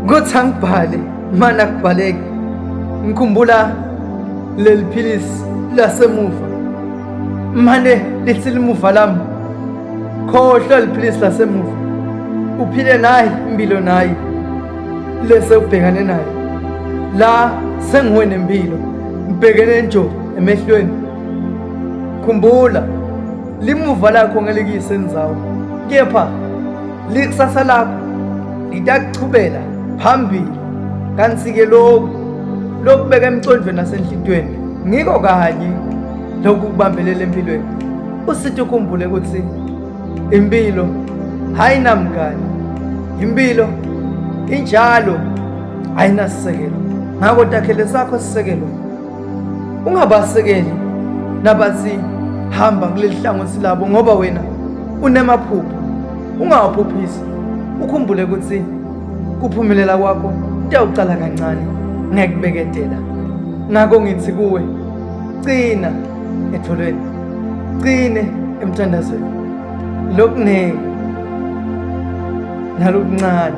kuthi angibhale mana kubhaleke ngikhumbula leli philisi lasemuva mane lithi limuva lami khohlwa liphilisi lasemuva uphile naye impilo naye lese ubhekane naye la sengiwe nempilo ngibhekene nje emehlweni khumbula limuva lakho ngelikuyisendzawo kepha likusasa lakho litakuchubela phambili kanti-ke lokubeka emcondweni nasenhlitweni ngiko kanye lokhu kubambelela empilweni usithi ukhumbule ukuthi impilo ayinamngani, impilo injalo ayinasisekelo. Ngako takhele sakho sisekelo, ungabasekeli nabathi hamba kuleli hlangothi labo ngoba wena unemaphupho. Ungawaphuphisi, ukhumbule ukuthi kuphumelela kwakho kuyawuqala kancane ngekubeketela. Ngako ngithi kuwe, cina etholweni, cine emthandazweni, lokunengi nalokuncane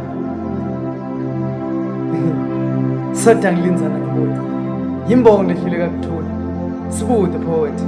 soda ngilinzana kuwe. Yimbongo lehluleka kuthula. Sibude poet.